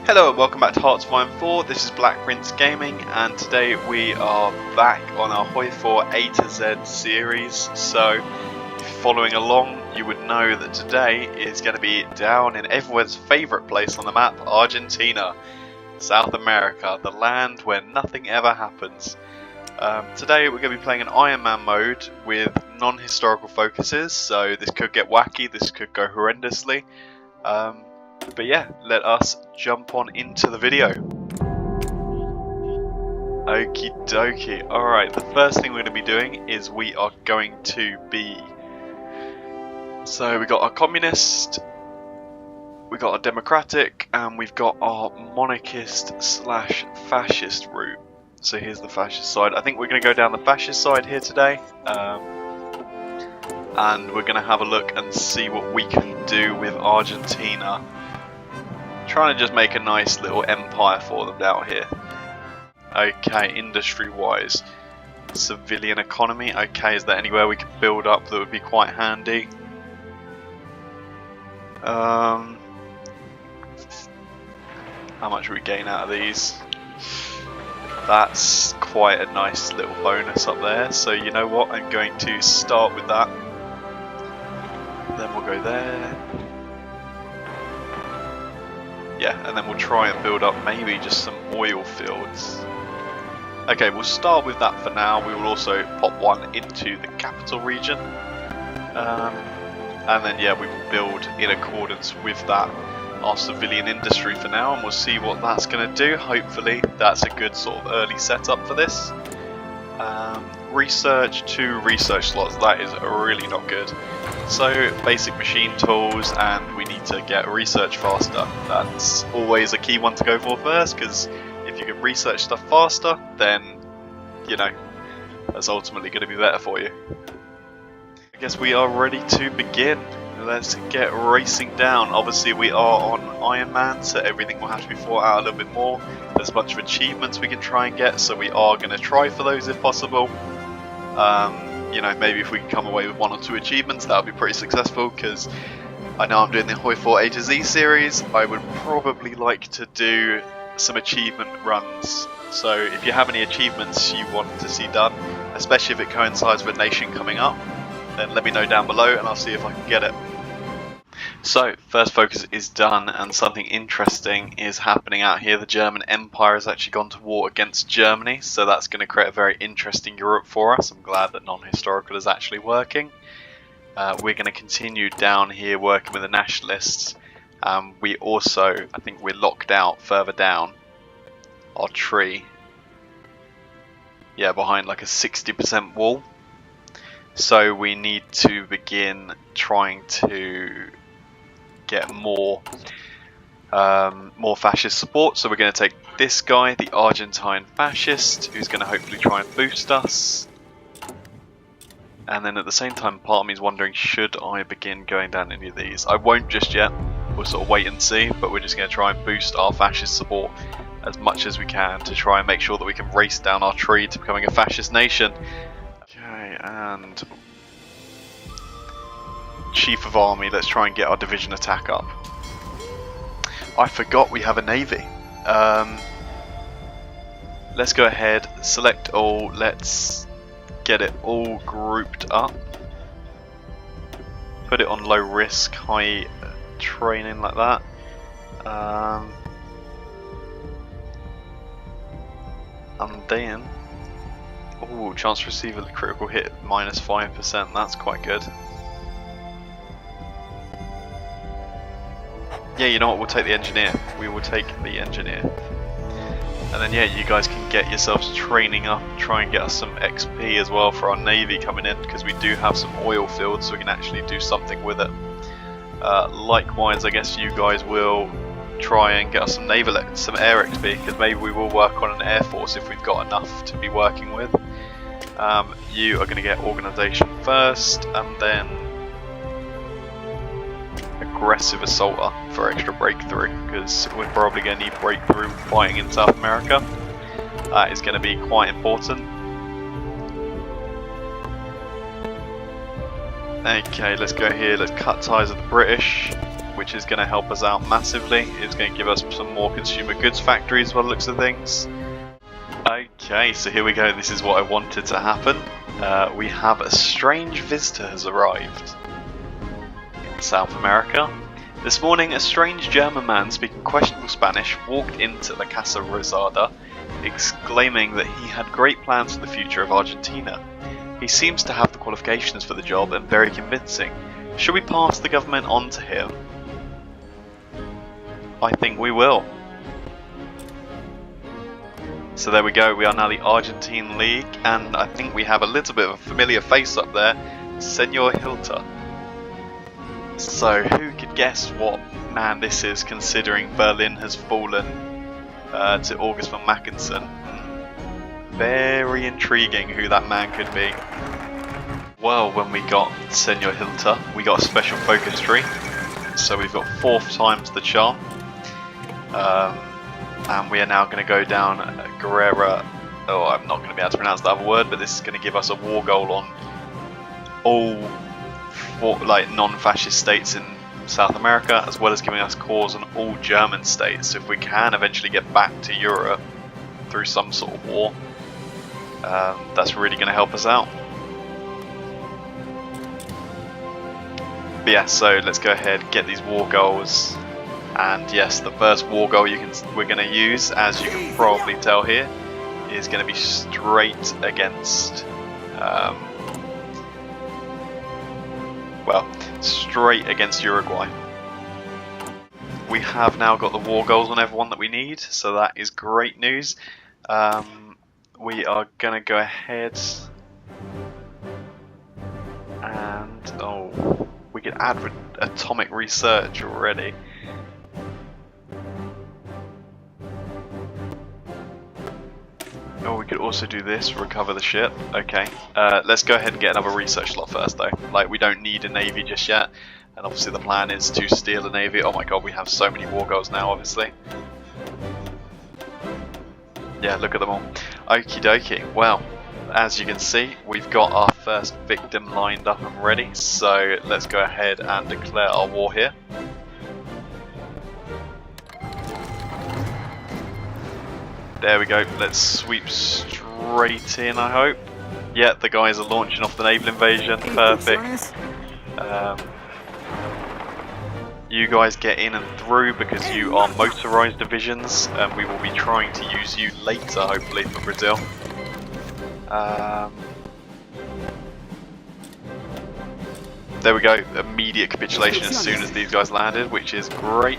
Hello and welcome back to HOI4. This is Black Prince Gaming, and today we are back on our HOI4 A to Z series. So, if you're following along, you would know that today is going to be down in everyone's favourite place on the map, Argentina, South America, the land where nothing ever happens. Today we're going to be playing an Iron Man mode with non-historical focuses, so this could get wacky, this could go horrendously. But yeah, let us jump on into the video. Okie dokie. Alright, the first thing we're going to be doing is we are going to be... So we got our communist, we got our democratic, and we've got our monarchist slash fascist route. So here's the fascist side. I think we're going to go down the fascist side here today. And we're going to have a look and see what we can do with Argentina. Trying to just make a nice little empire for them down here. Okay, industry wise, civilian economy. Okay, is there anywhere we could build up that would be quite handy? How much would we gain out of these? That's quite a nice little bonus up there, so you know what, I'm going to start with that. Then we'll go there. Yeah, and then we'll try and build up maybe just some oil fields. Okay, we'll start with that for now. We will also pop one into the capital region. And then yeah, we will build in accordance with that our civilian industry for now, and we'll see what that's going to do. Hopefully that's a good sort of early setup for this. Research, 2 research slots, that is really not good. So basic machine tools, and we need to get research faster. That's always a key one to go for first, because if you can research stuff faster, then you know that's ultimately going to be better for you. I guess we are ready to begin. Let's get racing down. Obviously we are on Iron Man, so everything will have to be thought out a little bit more. There's a bunch of achievements we can try and get, so we are going to try for those if possible. You know, maybe if we can come away with 1 or 2 achievements, that would be pretty successful, because I know I'm doing the HOI4 A to Z series. I would probably like to do some achievement runs. So if you have any achievements you want to see done, especially if it coincides with a nation coming up, then let me know down below and I'll see if I can get it. So, first focus is done, and something interesting is happening out here. The German Empire has actually gone to war against Germany, so that's going to create a very interesting Europe for us. I'm glad that non-historical is actually working. We're going to continue down here working with the nationalists. We also, I think we're locked out further down our tree. Yeah, behind like a 60% wall. So we need to begin trying to get more fascist support. So we're going to take this guy, the Argentine fascist, who's going to hopefully try and boost us. And then at the same time, part of me is wondering, should I begin going down any of these? I won't just yet. We'll sort of wait and see, but we're just going to try and boost our fascist support as much as we can to try and make sure that we can race down our tree to becoming a fascist nation. Okay, and Chief of Army, let's try and get our division attack up. I forgot we have a navy. Let's go ahead, select all, let's get it all grouped up. Put it on low risk, high training like that. And then, oh, chance to receive a critical hit -5%, that's quite good. Yeah, you know what, we'll take the engineer. We will take the engineer. And then yeah, you guys can get yourselves training up, try and get us some XP as well for our navy coming in, because we do have some oil fields, so we can actually do something with it. Likewise, I guess you guys will try and get us some naval, some air XP, because maybe we will work on an air force if we've got enough to be working with. You are going to get organisation first, and then aggressive assaulter for extra breakthrough, because we're probably going to need breakthrough fighting in South America. That is going to be quite important. Okay, let's go here, let's cut ties with the British. which is going to help us out massively. It's going to give us some more consumer goods factories by the looks of things. Okay, so here we go. This is what I wanted to happen. We have a strange visitor has arrived in South America. This morning, a strange German man speaking questionable Spanish walked into La Casa Rosada, exclaiming that he had great plans for the future of Argentina. He seems to have the qualifications for the job and very convincing. Should we pass the government on to him? I think we will. So there we go, we are now the Argentine League, and I think we have a little bit of a familiar face up there, Senor Hilter. So who could guess what man this is, considering Berlin has fallen to August von Mackensen? Very intriguing who that man could be. Well, when we got Senor Hilter, we got a special focus tree, so we've got 4 times the charm. And we are now going to go down Guerrera. Oh, I'm not going to be able to pronounce the other word, but this is going to give us a war goal on all 4 non-fascist states in South America, as well as giving us cause on all German states. So if we can eventually get back to Europe through some sort of war, that's really going to help us out. But yeah, so let's go ahead, get these war goals. And yes, the first war goal we're going to use, as you can probably tell here, is going to be straight against, straight against Uruguay. We have now got the war goals on everyone that we need, so that is great news. We are going to go ahead and we could add atomic research already. Oh, we could also do this, recover the ship. Okay, let's go ahead and get another research slot first though. We don't need a navy just yet, and obviously the plan is to steal a navy. Oh my god, we have so many war goals now, obviously. Yeah, look at them all. Okie dokie. Well, as you can see, we've got our first victim lined up and ready, so let's go ahead and declare our war here. There we go, let's sweep straight in, I hope. Yeah, the guys are launching off the naval invasion, perfect. You guys get in and through because you are motorized divisions, and we will be trying to use you later, hopefully, for Brazil. There we go, immediate capitulation as soon as these guys landed, which is great.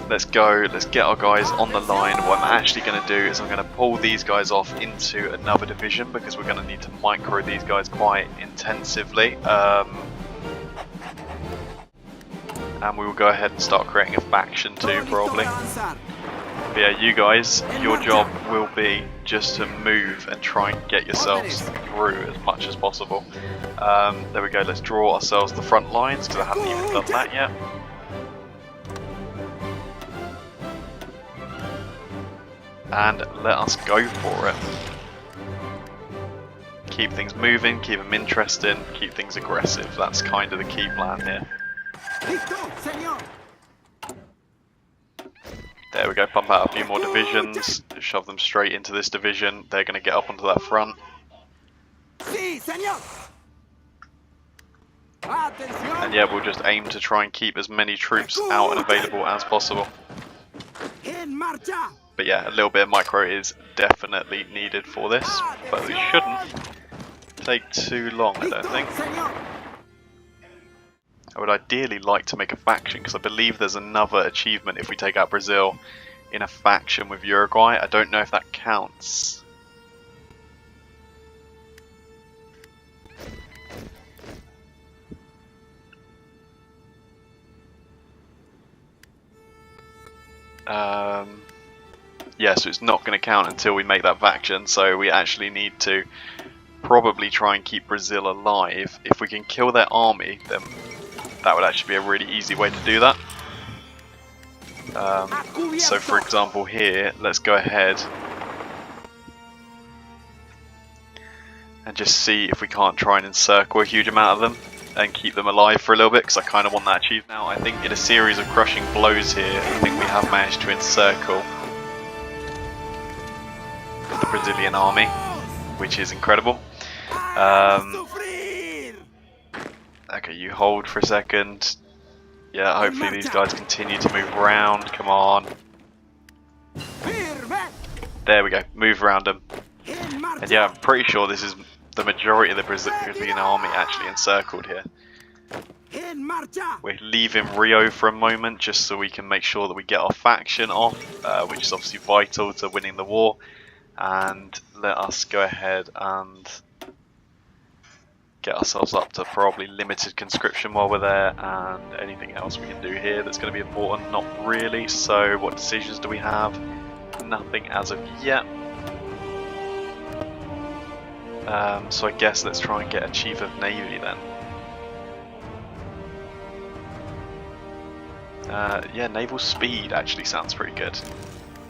Let's go, let's get our guys on the line. What I'm actually going to do is I'm going to pull these guys off into another division because we're going to need to micro these guys quite intensively. And we will go ahead and start creating a faction too, probably. But yeah, you guys, your job will be just to move and try and get yourselves through as much as possible. There we go, let's draw ourselves the front lines because I haven't even done that yet. And let us go for it. Keep things moving, keep them interesting, keep things aggressive. That's kind of the key plan here. There we go, pump out a few more divisions, shove them straight into this division. They're going to get up onto that front. And yeah, we'll just aim to try and keep as many troops out and available as possible. But yeah, a little bit of micro is definitely needed for this, but it shouldn't take too long, I don't think. I would ideally like to make a faction, because I believe there's another achievement if we take out Brazil in a faction with Uruguay. I don't know if that counts. Yeah, so it's not going to count until we make that faction, so we actually need to probably try and keep Brazil alive. If we can kill their army, then that would actually be a really easy way to do that. So for example here, let's go ahead and just see if we can't try and encircle a huge amount of them. and keep them alive for a little bit, because I kind of want that achieved. Now I think in a series of crushing blows here, I think we have managed to encircle the Brazilian army, which is incredible. Okay, you hold for a second. Yeah, hopefully these guys continue to move around. Come on. There we go, move around them. And yeah, I'm pretty sure this is the majority of the Brazilian army actually encircled here. We're leaving Rio for a moment just so we can make sure that we get our faction off, which is obviously vital to winning the war. And let us go ahead and get ourselves up to probably limited conscription while we're there, and anything else we can do here that's going to be important, not really. So what decisions do we have? Nothing as of yet. So I guess let's try and get a Chief of Navy then. Yeah, naval speed actually sounds pretty good.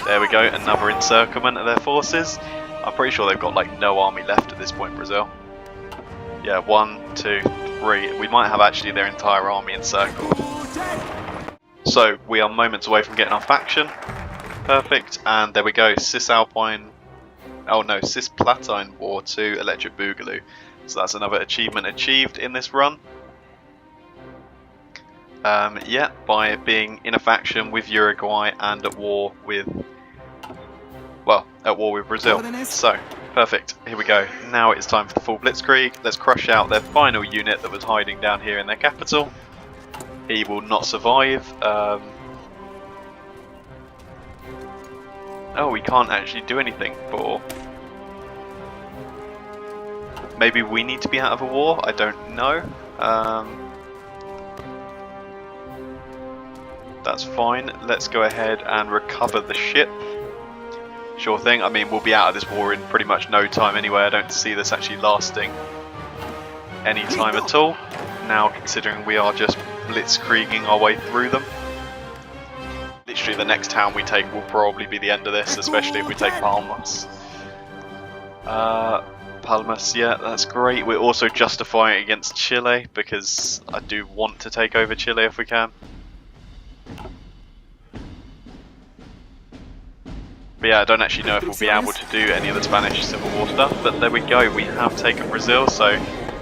There we go, another encirclement of their forces. I'm pretty sure they've got like no army left at this point, Brazil. Yeah, 1, 2, 3. We might have actually their entire army encircled. So we are moments away from getting our faction. Perfect, and there we go, Cisalpine. Oh no, Cisplatine War to Electric Boogaloo. So that's another achievement achieved in this run. Yeah, by being in a faction with Uruguay and at war with, well, at war with Brazil. So, perfect, here we go. Now it's time for the full blitzkrieg. Let's crush out their final unit that was hiding down here in their capital. He will not survive. Oh, we can't actually do anything for... Maybe we need to be out of a war? I don't know. That's fine. Let's go ahead and recover the ship. Sure thing. I mean, we'll be out of this war in pretty much no time anyway. I don't see this actually lasting any time at all. Now, considering we are just blitzkrieging our way through them. Literally the next town we take will probably be the end of this, especially if we take Palmas. Palmas, yeah, that's great. We're also justifying it against Chile, because I do want to take over Chile if we can. But yeah, I don't actually know if we'll be able to do any of the Spanish Civil War stuff, but there we go, we have taken Brazil, so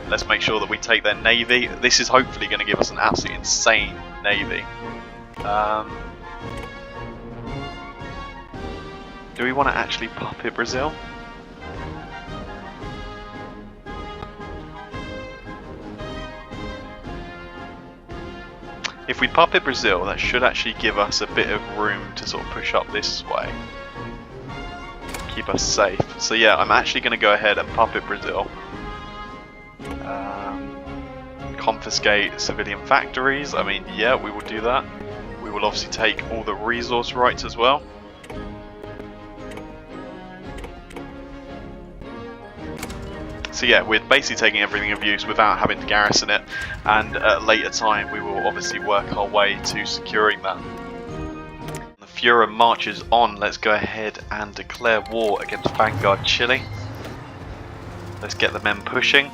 let's make sure that we take their navy. This is hopefully going to give us an absolutely insane navy. Do we want to actually puppet Brazil? If we puppet Brazil, that should actually give us a bit of room to sort of push up this way. Keep us safe. So yeah, I'm actually going to go ahead and puppet Brazil. Confiscate civilian factories. I mean, yeah, we will do that. We will obviously take all the resource rights as well. So yeah, we're basically taking everything of use without having to garrison it, and at a later time we will obviously work our way to securing that. The Führer marches on. Let's go ahead and declare war against Vanguard Chile. Let's get the men pushing.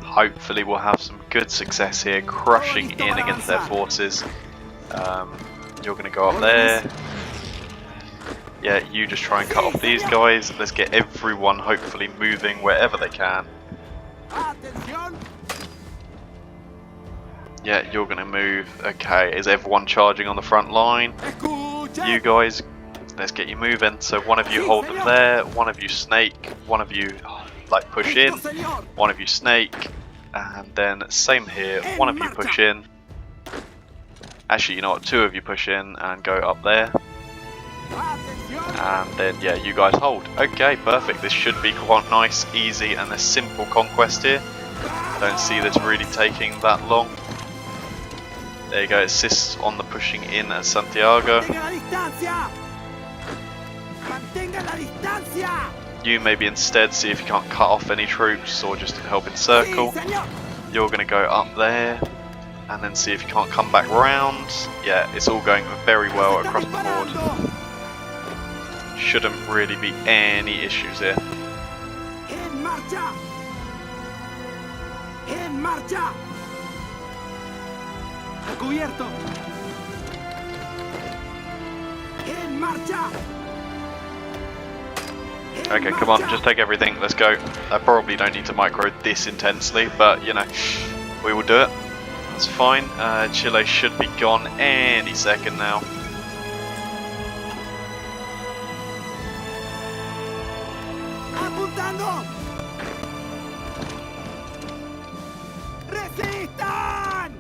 Hopefully we'll have some good success here, crushing in against their forces. You're going to go up there. Yeah, you just try and cut off these guys. Let's get everyone hopefully moving wherever they can. Yeah, you're going to move. Okay, is everyone charging on the front line? You guys, let's get you moving. So one of you hold them there, one of you snake, one of you like push in, one of you snake, and then same here, one of you push in. Actually, you know what, two of you push in and go up there. And then yeah, you guys hold. Okay, perfect. This should be quite nice, easy, and a simple conquest here. Don't see this really taking that long. There you go, assists on the pushing in at Santiago. You maybe instead see if you can't cut off any troops or just help encircle. You're going to go up there and then see if you can't come back round. Yeah, it's all going very well across the board. Shouldn't really be any issues here. En marcha. A cubierto. En marcha. Okay, come on, just take everything, let's go. I probably don't need to micro this intensely, but you know, we will do it. That's fine. Chile should be gone any second now. Apuntando. Resistan.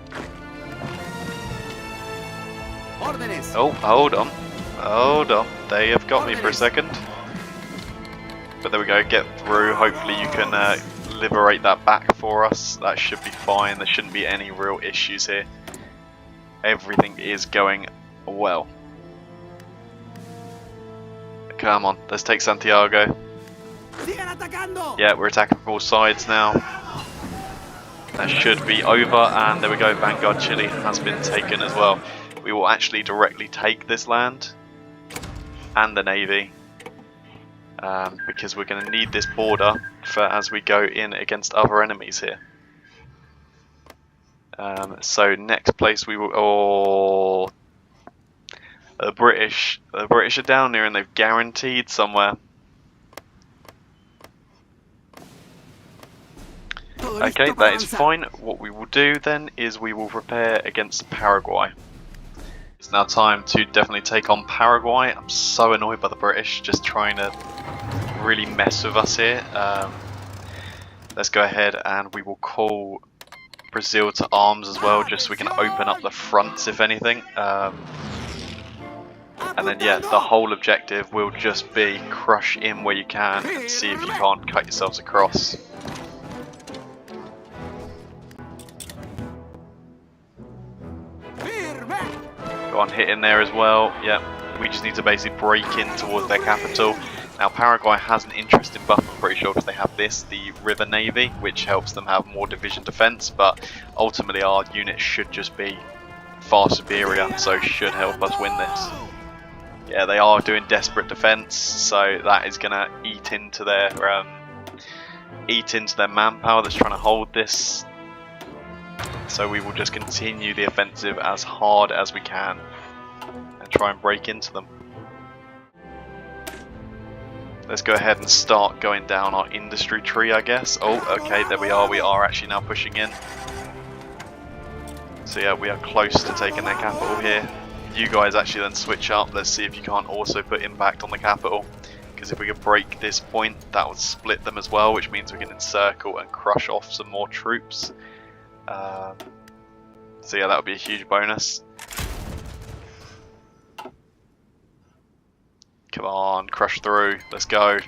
Órdenes. Oh, hold on. Hold on. They have got me for a second. But there we go, get through. Hopefully you can liberate that back for us. That should be fine. There shouldn't be any real issues here. Everything is going well. Come on, let's take Santiago. Yeah, we're attacking from all sides now. That should be over, and there we go, Vanguard Chile has been taken as well. We will actually directly take this land and the navy. Because we're going to need this border for as we go in against other enemies here. So next place we will. Oh, the British are down here and they've guaranteed somewhere. Okay, that is fine. What we will do then is we will prepare against Paraguay. It's now time to definitely take on Paraguay. I'm so annoyed by the British just trying to really mess with us here. Let's go ahead and we will call Brazil to arms as well, just so we can open up the fronts if anything. And then yeah, the whole objective will just be crush in where you can and see if you can't cut yourselves across. Go on, hit in there as well. Yeah, we just need to basically break in towards their capital. Now Paraguay has an interesting buff, I'm pretty sure, because they have this, the River Navy, which helps them have more division defense, but ultimately our units should just be far superior, so should help us win this. Yeah, they are doing desperate defense, so that is going to eat into their manpower that's trying to hold this. So we will just continue the offensive as hard as we can and try and break into them. Let's go ahead and start going down our industry tree, I guess. Oh, okay, there we are. We are actually now pushing in. So yeah, we are close to taking their capital here. You guys actually then switch up. Let's see if you can't also put impact on the capital. Because if we could break this point, that would split them as well, which means we can encircle and crush off some more troops. So yeah, that would be a huge bonus. Come on, crush through. Let's go.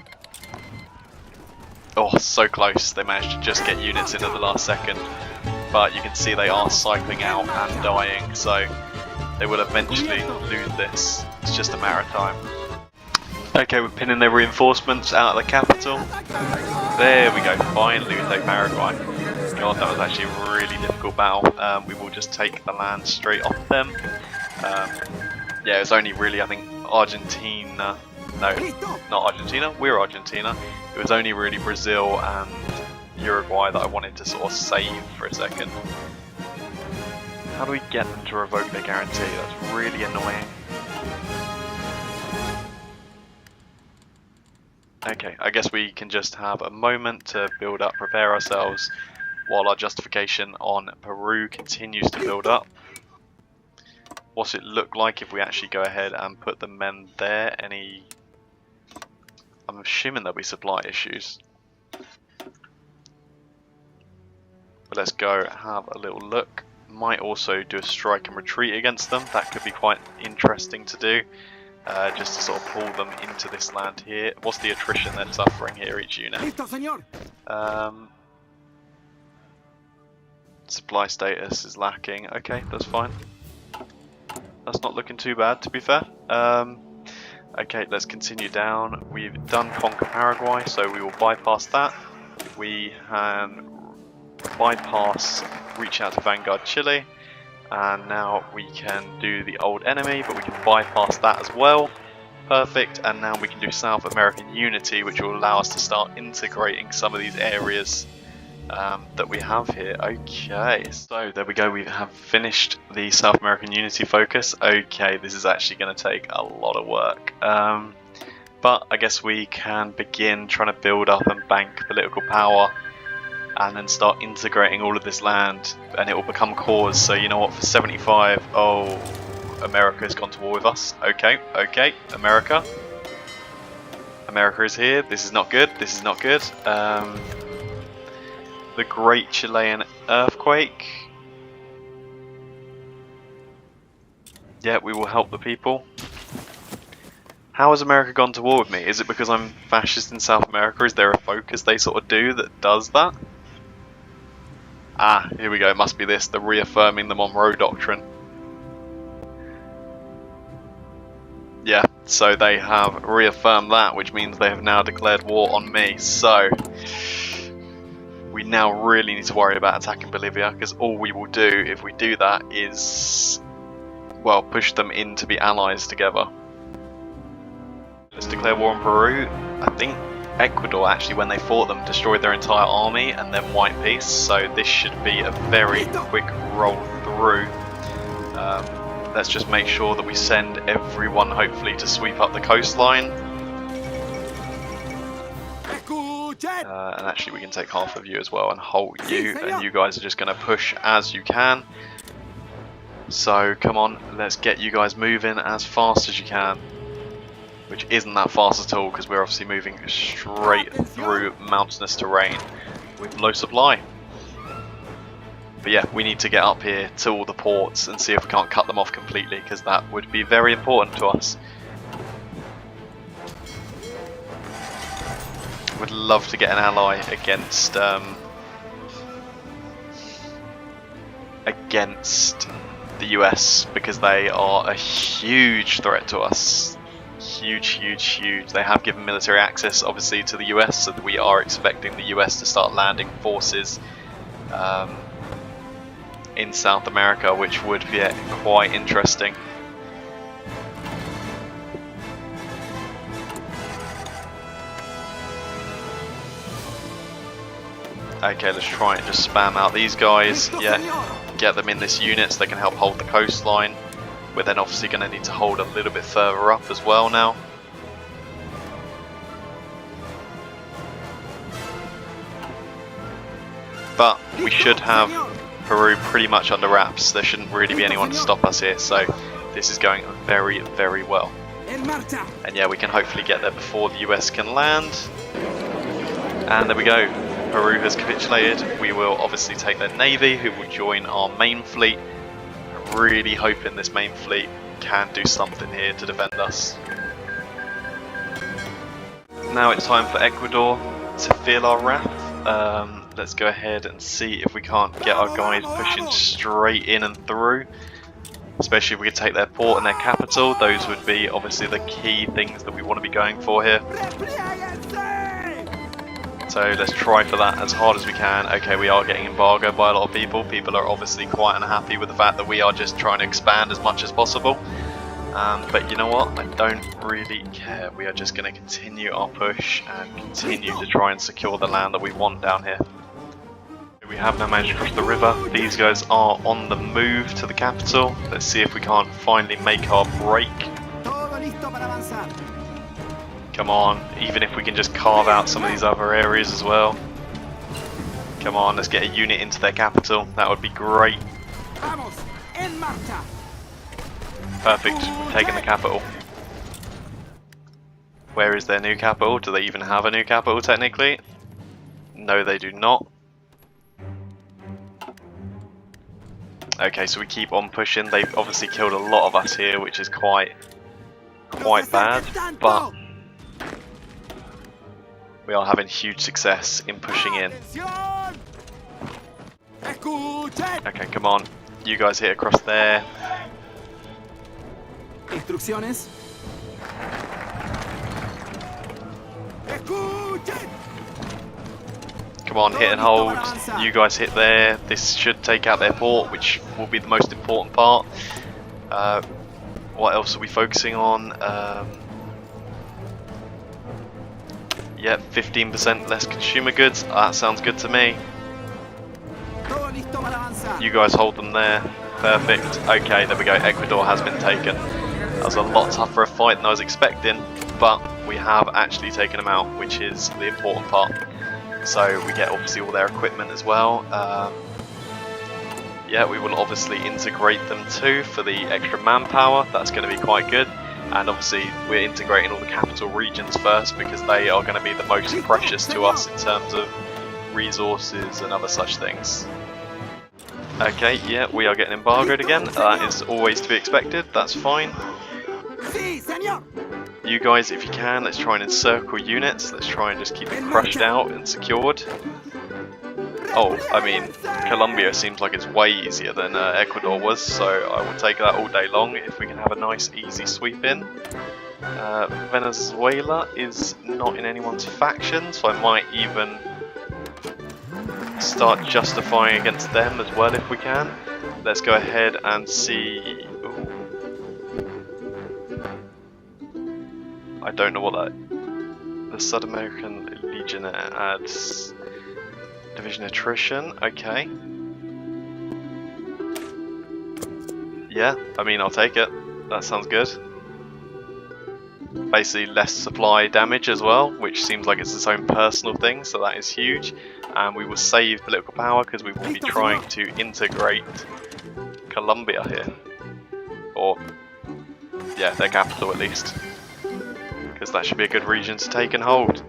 Oh, so close. They managed to just get units in at the last second. But you can see they are cycling out and dying, so they will eventually lose this. It's just a matter of time. Okay, we're pinning their reinforcements out of the capital. There we go, finally we take Paraguay. God, that was actually a really difficult battle. We will just take the land straight off them. Yeah, it was only really, I think, Argentina. No, not Argentina. We're Argentina. It was only really Brazil and Uruguay that I wanted to sort of save for a second. How do we get them to revoke their guarantee? That's really annoying. Okay, I guess we can just have a moment to build up, prepare ourselves, while our justification on Peru continues to build up. What's it look like if we actually go ahead and put the men there? I'm assuming there'll be supply issues. But let's go have a little look. Might also do a strike and retreat against them. That could be quite interesting to do. Just to sort of pull them into this land here. What's the attrition they're suffering here, each unit? Supply status is lacking. Okay, that's fine. That's not looking too bad, to be fair. Okay, let's continue down. We've done conquer Paraguay, so we will bypass that. We can bypass, reach out to Vanguard Chile, and now we can do the old enemy, but we can bypass that as well. Perfect, and now we can do South American Unity, which will allow us to start integrating some of these areas that we have here. Okay, so there we go, we have finished the South American Unity focus. Okay, this is actually going to take a lot of work, but I guess we can begin trying to build up and bank political power and then start integrating all of this land, and it will become cores. So you know what, for 75, oh, America's gone to war with us. Okay, America is here. This is not good, this is not good. The Great Chilean Earthquake. Yeah, we will help the people. How has America gone to war with me? Is it because I'm fascist in South America? Is there a focus they sort of do that does that? Ah, here we go, it must be this, the reaffirming the Monroe Doctrine. Yeah, so they have reaffirmed that, which means they have now declared war on me. So we now really need to worry about attacking Bolivia, because all we will do if we do that is, well, push them in to be allies together. Let's declare war on Peru. I think Ecuador, actually, when they fought them, destroyed their entire army and then white peace, so this should be a very quick roll through. Let's just make sure that we send everyone, hopefully, to sweep up the coastline. And actually we can take half of you as well and hold you, and you guys are just going to push as you can. So come on, let's get you guys moving as fast as you can, which isn't that fast at all because we're obviously moving straight through mountainous terrain with low supply. But yeah, we need to get up here to all the ports and see if we can't cut them off completely, because that would be very important to us. Would love to get an ally against the US, because they are a huge threat to us. Huge. They have given military access obviously to the US, so that we are expecting the US to start landing forces in South America, which would be quite interesting. Okay, let's try and just spam out these guys. Yeah, get them in this unit so they can help hold the coastline. We're then obviously going to need to hold a little bit further up as well now. But we should have Peru pretty much under wraps. There shouldn't really be anyone to stop us here, so this is going very, very well. And yeah, we can hopefully get there before the US can land. And there we go. Peru has capitulated. We will obviously take their navy, who will join our main fleet. Really hoping this main fleet can do something here to defend us. Now it's time for Ecuador to feel our wrath. Let's go ahead and see if we can't get our guys pushing straight in and through. Especially if we could take their port and their capital. Those would be obviously the key things that we want to be going for here. So let's try for that as hard as we can. Okay, we are getting embargoed by a lot of people. People are obviously quite unhappy with the fact that we are just trying to expand as much as possible. But you know what? I don't really care. We are just going to continue our push and continue to try and secure the land that we want down here. We have now managed to cross the river. These guys are on the move to the capital. Let's see if we can't finally make our break. Come on, even if we can just carve out some of these other areas as well. Come on, let's get a unit into their capital. That would be great. Perfect, we've taken the capital. Where is their new capital? Do they even have a new capital technically? No, they do not. Okay, so we keep on pushing. They've obviously killed a lot of us here, which is quite bad, but we are having huge success in pushing in. Okay, come on. You guys hit across there. Instrucciones. Come on, hit and hold. You guys hit there. This should take out their port, which will be the most important part. What else are we focusing on? Yeah, 15% less consumer goods. That sounds good to me. You guys hold them there. Perfect. Okay, there we go. Ecuador has been taken. That was a lot tougher a fight than I was expecting, but we have actually taken them out, which is the important part. So we get obviously all their equipment as well. Yeah, we will obviously integrate them too for the extra manpower. That's going to be quite good. And obviously we're integrating all the capital regions first because they are going to be the most precious to us in terms of resources and other such things. Okay, yeah, we are getting embargoed again. That is always to be expected. That's fine. You guys, if you can, let's try and encircle units. Let's try and just keep them crushed out and secured. Oh, I mean, Colombia seems like it's way easier than Ecuador was, so I will take that all day long if we can have a nice easy sweep in. Venezuela is not in anyone's faction, so I might even start justifying against them as well if we can. Let's go ahead and see. Ooh. I don't know what that. The South American Legion adds division attrition. Okay. Yeah, I mean I'll take it. That sounds good. Basically less supply damage as well, which seems like it's its own personal thing, so that is huge. And we will save political power because we will be trying to integrate Colombia here. Or, yeah, their capital at least. Because that should be a good region to take and hold.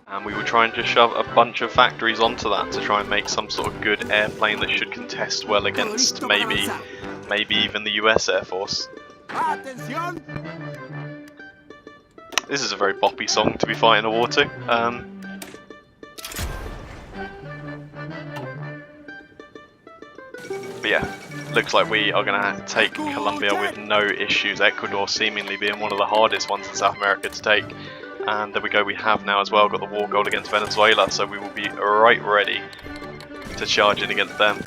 And we will try and just shove a bunch of factories onto that to try and make some sort of good airplane that should contest well against maybe even the US Air Force. This is a very boppy song to be fighting a war to. But yeah, looks like we are going to take Colombia with no issues. Ecuador seemingly being one of the hardest ones in South America to take. And there we go, we have now as well got the war goal against Venezuela, so we will be right ready to charge in against them.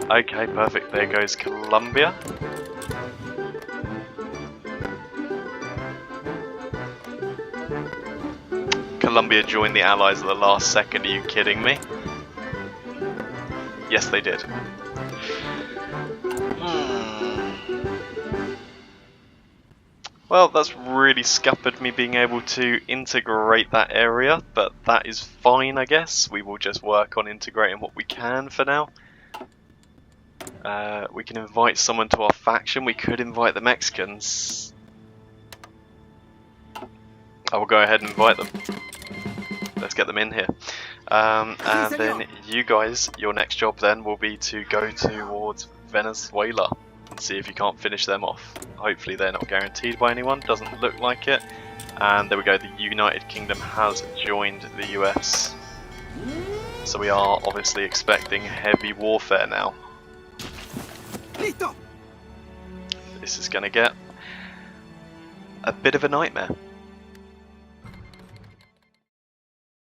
Okay, perfect, there goes Colombia. Colombia joined the Allies at the last second, are you kidding me? Yes, they did. Well, that's really scuppered me being able to integrate that area, but that is fine, I guess. We will just work on integrating what we can for now. We can invite someone to our faction. We could invite the Mexicans. I will go ahead and invite them. Let's get them in here. And then you guys, your next job then will be to go towards Venezuela and see if you can't finish them off. Hopefully they're not guaranteed by anyone, doesn't look like it. And there we go, the United Kingdom has joined the US. So we are obviously expecting heavy warfare now. This is going to get a bit of a nightmare.